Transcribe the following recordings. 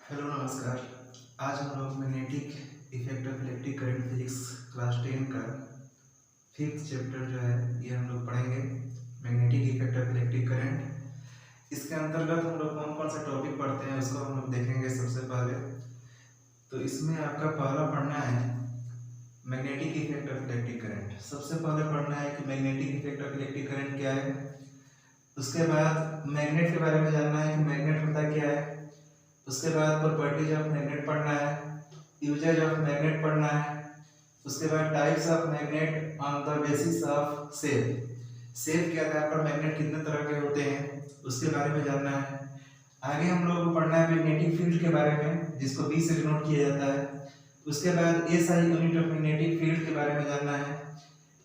Hello नमस्कार। आज हम लोग magnetic effect of electric current physics class 10 का 5th चैप्टर जो है ये हम लोग पढ़ेंगे, magnetic effect of electric current. इसके अंतर्गत हम लोग कौन कौन सा टॉपिक पढ़ते हैं उसको हम लोग देखेंगे। सबसे पहले तो इसमें आपका पहला पढ़ना है magnetic effect of electric current. सबसे पहले पढ़ना है कि magnetic effect of electric current क्या है। उसके बाद मैग्नेट के बारे में जानना है कि मैग्नेट होता क्या है। उसके बाद प्रॉपर्टीज ऑफ मैग्नेट पढ़ना है, यूजेज ऑफ मैग्नेट पढ़ना है। उसके बाद types of magnet on the basis of shape के आधार पर मैग्नेट कितने तरह के होते हैं उसके बारे में जानना है। आगे हम लोग को पढ़ना है मैग्नेटिक फील्ड के बारे में, जिसको बी से डिनोट किया जाता है। उसके बाद SI unit of magnetic field के बारे में जानना है।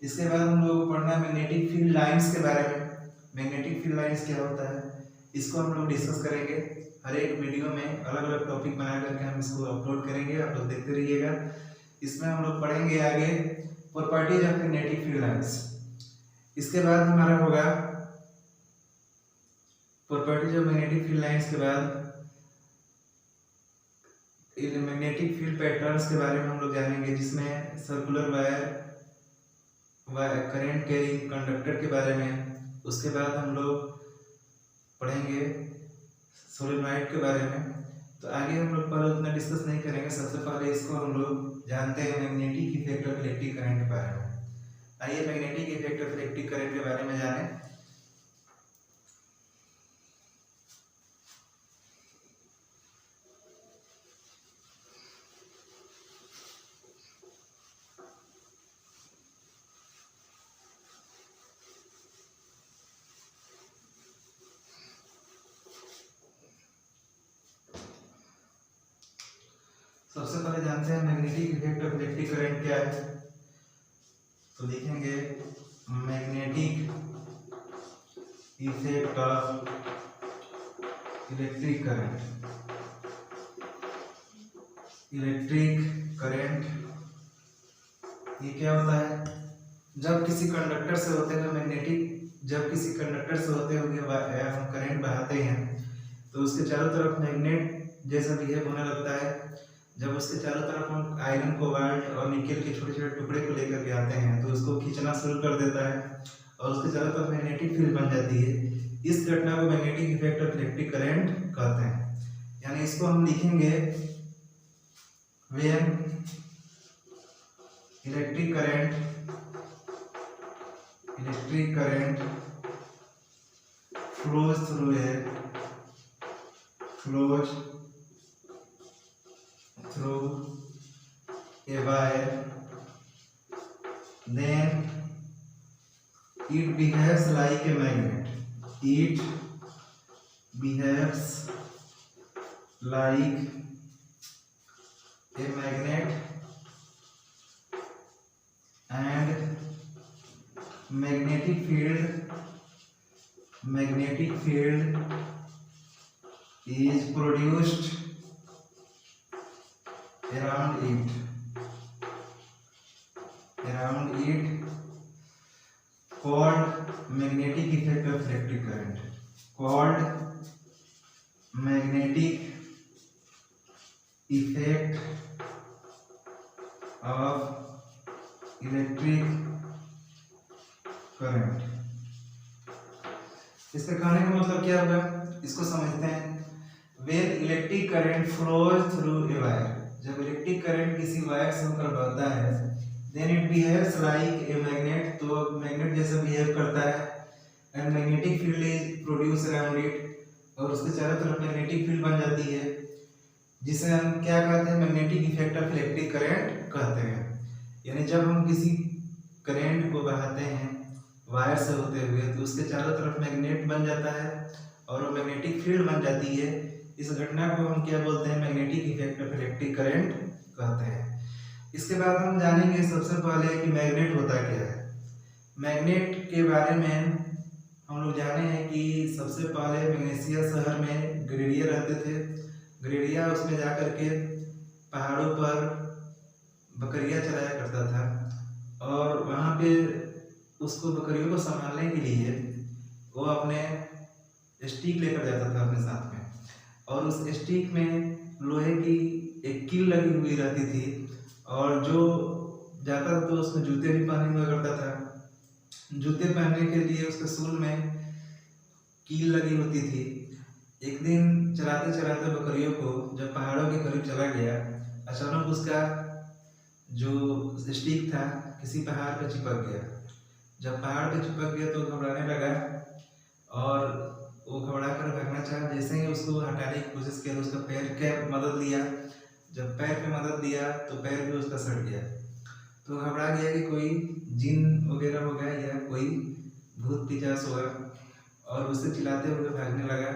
इसके बाद हम लोग को पढ़ना है मैग्नेटिक फील्ड लाइंस के बारे में। मैग्नेटिक फील्ड लाइंस क्या होता है इसको हम लोग डिस्कस करेंगे। हर एक वीडियो में अलग अलग टॉपिक बना करके हम इसको अपलोड करेंगे, आप लोग देखते रहिएगा। इसमें हम लोग पढ़ेंगे आगे properties of magnetic field lines. इसके बाद हमारा होगा properties of magnetic field lines के बाद मैग्नेटिक फील्ड पैटर्न्स के बारे में हम लोग जानेंगे, जिसमें circular wire current carrying conductor के बारे में। उसके बाद हम लोग पढ़ेंगे सोलेनॉइड के बारे में। तो आगे हम लोग पहले उतना डिस्कस नहीं करेंगे, सबसे पहले इसको हम लोग जानते हैं magnetic effect of electric current के बारे में। आइए magnetic effect of electric current के बारे में जानें। सबसे पहले जानते हैं magnetic effect of electric current क्या है। तो लिखेंगे magnetic effect of electric current. Electric current ये क्या होता है, जब किसी कंडक्टर से होते हुए जब किसी कंडक्टर से होते हुए हम करंट बहाते हैं तो उसके चारों तरफ मैग्नेट जैसा बिहेव होने लगता है। जब उसके चारों तरफ हम आयरन, कोबाल्ट और निकेल के छोटे छोटे टुकड़े को लेकर के आते हैं तो उसको खींचना शुरू कर देता है और उसके चारों तरफ मैग्नेटिक फील्ड बन जाती है। इस घटना को magnetic effect of electric current कहते हैं। यानी इसको हम लिखेंगे when electric current flows through a wire, then it behaves like a magnet. It behaves like a magnet, and magnetic field is produced around it called magnetic effect of electric current. Magnetic effect of electric current. इसका कहने का मतलब क्या होगा इसको समझते हैं। When electric current flows through a wire, जब इलेक्ट्रिक करंट किसी वायर से होकर बहता है, then it behaves like a magnet, तो मैग्नेट जैसा बिहेव करता है, and magnetic field is produced around it, और उसके चारों तरफ मैग्नेटिक फील्ड बन जाती है, जिसे हम क्या कहते हैं, magnetic effect of electric current कहते हैं। यानी जब हम किसी करंट को बहाते हैं वायर से होते हुए तो उसके चारों तरफ मैग्नेट बन जाता है और वो मैग्नेटिक फील्ड बन जाती है। इस घटना को हम क्या बोलते हैं, magnetic effect of electric current कहते हैं। इसके बाद हम जानेंगे सबसे पहले कि मैग्नेट होता क्या है। मैग्नेट के बारे में हम लोग जाने हैं कि सबसे पहले मैग्नेशिया शहर में ग्रेडिया रहते थे। ग्रेडिया उसमें जाकर के पहाड़ों पर बकरियां चराया करता था और वहाँ पे उसको बकरियों को संभालने के लिए वो अपने स्टिक लेकर जाता था अपने साथ में, और उस स्टिक में लोहे की एक कील लगी हुई रहती थी और जो जाता था तो उसमें जूते भी पहने हुआ करता था। जूते पहनने के लिए उसके सूल में कील लगी होती थी। एक दिन चलाते चलाते बकरियों को जब पहाड़ों के करीब चला गया, अचानक उसका जो स्टिक था किसी पहाड़ पे चिपक गया। जब पहाड़ पे चिपक गया तो घबराने लगा और वो घबरा कर भागना चाहा। जैसे ही उसको हटाने की कोशिश किया तो उसका पैर के मदद लिया। जब पैर की मदद लिया तो पैर भी उसका सड़ गया। तो घबरा गया कि कोई जिन वगैरह होगा या कोई भूत पिशाच होगा और उससे चिल्लाते हुए भागने लगा।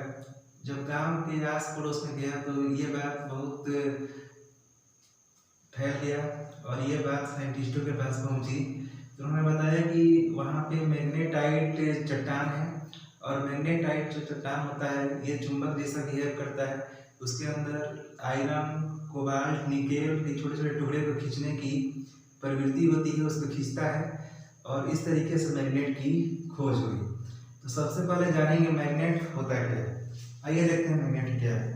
जब गांव के आस पड़ोस में गया तो ये बात बहुत फैल गया और ये बात साइंटिस्टों के पास पहुंची। तो उन्होंने बताया कि वहाँ पे मैग्नेटाइट चट्टान है और मैग्नेटाइट जो चट्टान होता है ये चुंबक जैसा बिहेव करता है। उसके अंदर आयरन, कोबाल्ट, निकेल के छोटे छोटे टुकड़े को खींचने की प्रवृत्ति होती है, उसको खींचता है और इस तरीके से मैग्नेट की खोज हुई। तो सबसे पहले जानेंगे मैग्नेट होता क्या है। आइए देखते हैं मैग्नेट क्या है।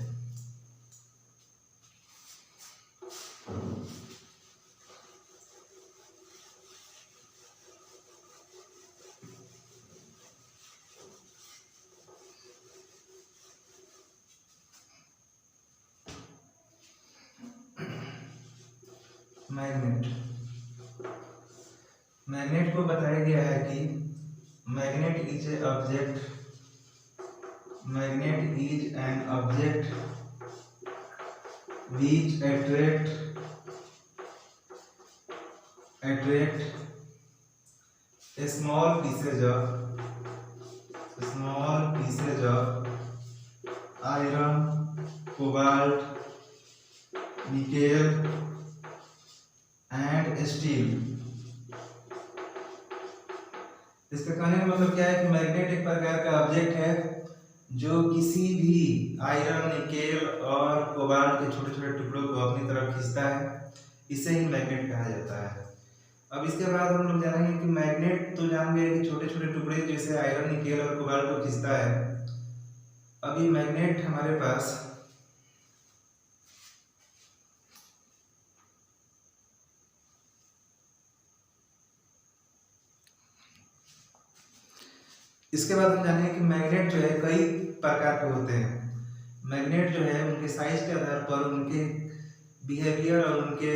मैग्नेट को बताया गया है कि magnet is an object which attract small pieces of iron, cobalt, nickel and steel। इसका कहने का मतलब क्या है कि मैग्नेट एक प्रकार का ऑब्जेक्ट है जो किसी भी आयरन, निकेल और कोबाल्ट के छोटे छोटे टुकड़ों को अपनी तरफ खींचता है। इसे ही मैग्नेट कहा जाता है। अब इसके बाद हम लोग जानेंगे कि मैग्नेट तो जान गए कि छोटे छोटे टुकड़े जैसे आयरन, निकेल और कोबाल्ट को खींचता है। अब ये मैग्नेट हमारे पास इसके बाद हम जानेंगे कि मैग्नेट जो है कई प्रकार के होते हैं। मैग्नेट जो है उनके साइज के आधार पर, उनके बिहेवियर और उनके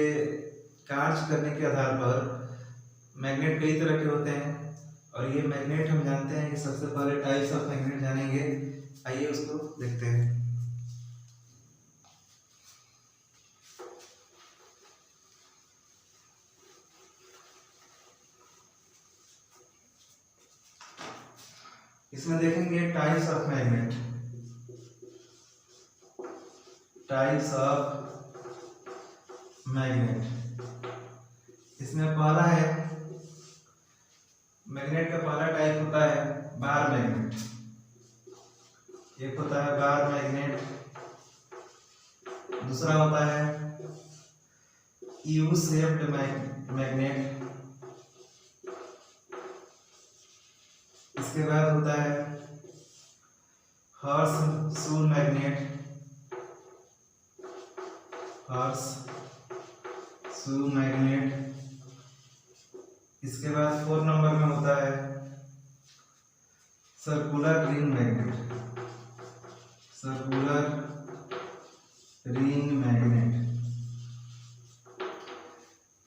कार्य करने के आधार पर मैग्नेट कई तरह के होते हैं। और ये मैग्नेट हम जानते हैं कि सबसे पहले टाइप्स ऑफ मैग्नेट जानेंगे। आइए उसको देखते हैं। इसमें देखेंगे टाइप्स ऑफ मैग्नेट। इसमें पहला है मैग्नेट का पहला टाइप होता है बार मैग्नेट। एक होता है बार मैग्नेट, दूसरा होता है यू शेप्ड मैग्नेट, इसके बाद होता है हॉर्स शू मैग्नेट, इसके बाद 4 नंबर में होता है सर्कुलर रिंग मैग्नेट।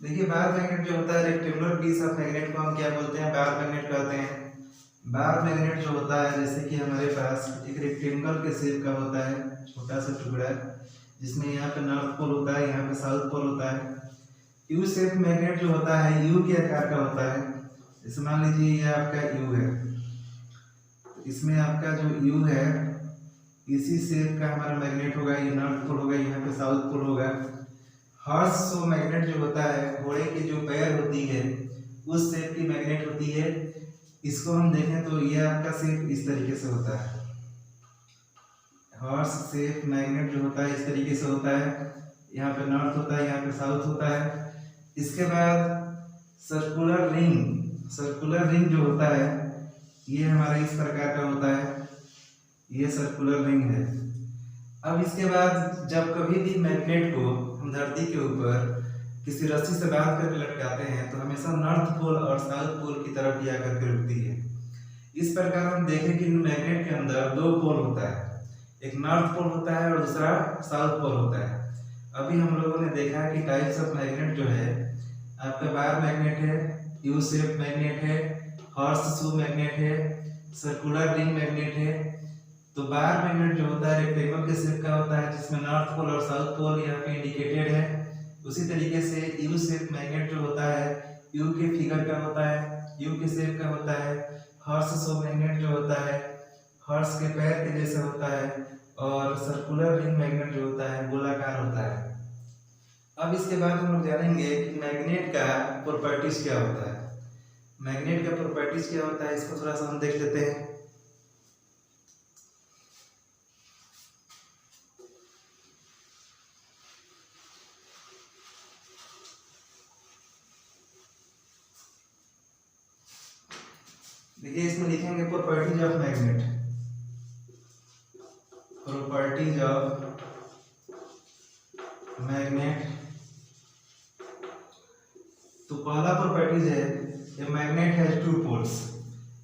देखिए बार मैग्नेट जो होता है रेक्टेंगुलर पीस ऑफ मैग्नेट को हम क्या बोलते हैं? बार मैग्नेट कहते हैं। बार मैग्नेट जो होता है जैसे कि हमारे पास एक रेक्टेंगल के शेप का होता है छोटा सा टुकड़ा, जिसमें यहाँ पे नॉर्थ पोल होता है, यहाँ पे साउथ पोल होता है। यू शेप मैग्नेट जो होता है यू के आकार का होता है। जैसे मान लीजिए ये आपका यू है, तो इसमें आपका जो यू है इसी शेप का हमारा मैग्नेट होगा। ये नॉर्थ पोल होगा, यहाँ पे साउथ पोल होगा। हॉर्स शू मैग्नेट जो होता है घोड़े की जो पैर होती है उस शेप की मैग्नेट होती है। इसको हम देखें तो ये आपका शेप इस तरीके से होता है। हॉर्स शेप मैग्नेट जो होता है इस तरीके से होता है। यहाँ पे नॉर्थ होता है, यहाँ पे साउथ होता है। इसके बाद सर्कुलर रिंग जो होता है ये हमारा इस प्रकार का होता है। ये सर्कुलर रिंग है। अब इसके बाद जब कभी भी मैग्नेट को हम धरती के ऊपर किसी रस्सी से बांध करके लटकाते हैं तो हमेशा नॉर्थ पोल और साउथ पोल की तरफ ही आकर के रुकती है। इस प्रकार हम देखें कि मैग्नेट के अंदर दो पोल होता है, एक नॉर्थ पोल होता है और दूसरा साउथ पोल होता है। अभी हम लोगों ने देखा है कि टाइप्स ऑफ मैग्नेट जो है आपका बार मैग्नेट है, यू शेप मैग्नेट है, हॉर्स शू मैग्नेट है, सर्कुलर रिंग मैग्नेट है। तो बार मैग्नेट जो होता है रेक्टेंगल के शेप का होता है जिसमें नॉर्थ पोल और साउथ पोल यहाँ पे इंडिकेटेड है। उसी तरीके से यू शेप मैग्नेट जो होता है यू के फिगर का होता है, यू के शेप का होता है। हॉर्स शू मैग्नेट जो होता है हॉर्स के पैर के जैसा होता है और सर्कुलर रिंग मैग्नेट जो होता है गोलाकार होता है। अब इसके बाद हम लोग जानेंगे कि मैग्नेट का प्रॉपर्टीज क्या होता है। मैग्नेट का प्रॉपर्टीज क्या होता है इसको थोड़ा सा हम देख लेते हैं। देखिए इसमें लिखेंगे properties of magnet, properties of magnet. तो पहला प्रॉपर्टीज है ये मैग्नेट हैज टू पोल्स।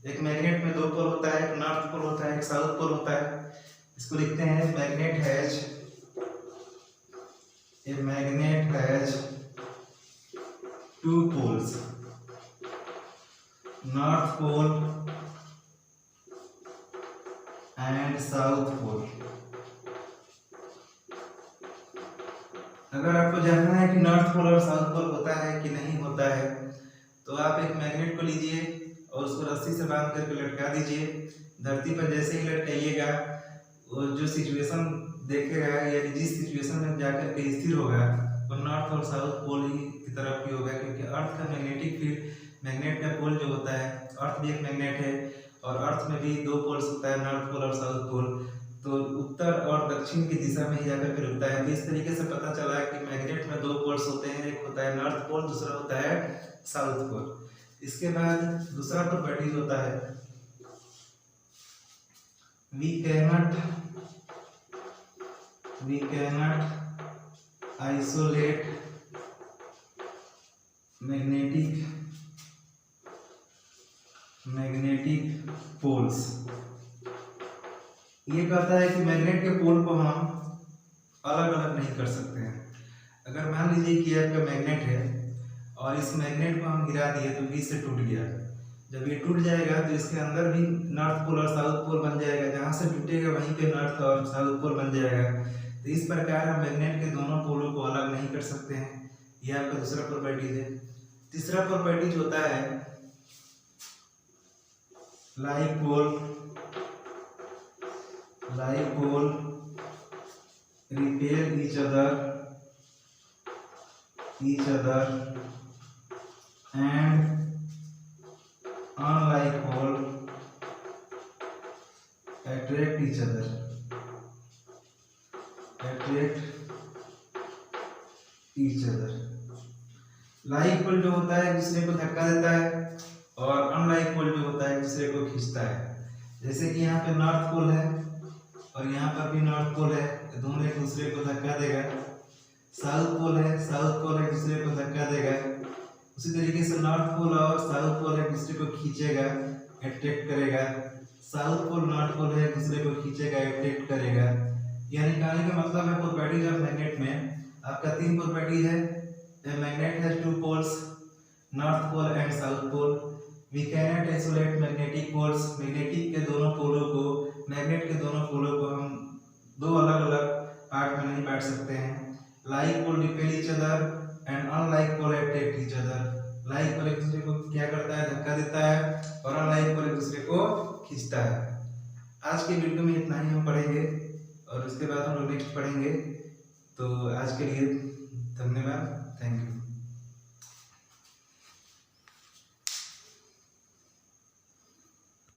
एक मैग्नेट में दो पोल होता है, एक नॉर्थ पोल होता है, एक साउथ पोल होता है। इसको लिखते हैं magnet has two poles, north pole and south pole. अगर आपको जानना है कि नॉर्थ पोल और साउथ पोल होता है कि नहीं होता है तो आप एक मैग्नेट को लीजिए और उसको रस्सी से बांध करके लटका दीजिए। धरती पर जैसे ही लटकाइएगा वो जो सिचुएशन देखेगा या जिस सिचुएशन में जाकर के स्थिर होगा वो नॉर्थ और साउथ पोल ही की तरफ ही होगा, क्योंकि अर्थ का मैग्नेटिक फील्ड, मैग्नेट का पोल जो होता है, अर्थ भी एक मैग्नेट है और अर्थ में भी दो पोल्स होता है, नॉर्थ पोल और साउथ पोल। तो उत्तर और दक्षिण की दिशा में ही जाकर के रुकता है। तो इस तरीके से पता चला कि मैग्नेट में दो पोल्स होते हैं, एक होता है नॉर्थ पोल, दूसरा होता है साउथ पोल। इसके बाद दूसरा प्रॉपर्टीज होता है we cannot isolate magnetic poles। ये कहता है कि मैग्नेट के पोल को हम अलग अलग नहीं कर सकते हैं। अगर मान लीजिए कि आपका मैग्नेट है और इस मैग्नेट को हम गिरा दिए तो बीच से टूट गया। जब ये टूट जाएगा तो इसके अंदर भी नॉर्थ पोल और साउथ पोल बन जाएगा, जहाँ से टूटेगा वहीं पे नॉर्थ और साउथ पोल बन जाएगा। तो इस प्रकार हम मैग्नेट के दोनों पोलों को अलग नहीं कर सकते हैं। यह आपका दूसरा प्रॉपर्टीज है। तीसरा प्रॉपर्टीज होता है like pole repel each other and unlike pole attract each other। Like pole जो होता है दूसरे को धक्का देता है और अनलाइक पोल जो होता है दूसरे को खींचता है। जैसे कि यहाँ पे नॉर्थ पोल है और यहाँ पर भी नॉर्थ पोल है, दोनों एक दूसरे को धक्का देगा। साउथ पोल है, साउथ पोल एक दूसरे को धक्का देगा। उसी तरीके से नॉर्थ पोल और साउथ पोल एक दूसरे को खींचेगा, अट्रैक्ट करेगा। साउथ पोल नॉर्थ पोल है एक दूसरे को खींचेगा, अट्रैक्ट करेगा। यानी कहने का मतलब है प्रॉपर्टीज ऑफ मैग्नेट में आपका तीन प्रॉपर्टीज है। Magnet has two poles, north pole and south pole. We cannot isolate magnetic poles. Magnetic के दोनों पोलों को, मैग्नेट के दोनों पोलों को हम दो अलग अलग पार्ट में नहीं बांट सकते हैं। Like pole repel each other and unlike pole attract each other. Like pole एक दूसरे को क्या करता है, धक्का देता है और अनलाइक पोल एक दूसरे को खींचता है। आज के वीडियो में इतना ही हम पढ़ेंगे और उसके बाद हम लोग नेक्स्ट पढ़ेंगे। तो आज के लिए धन्यवाद, थैंक यू।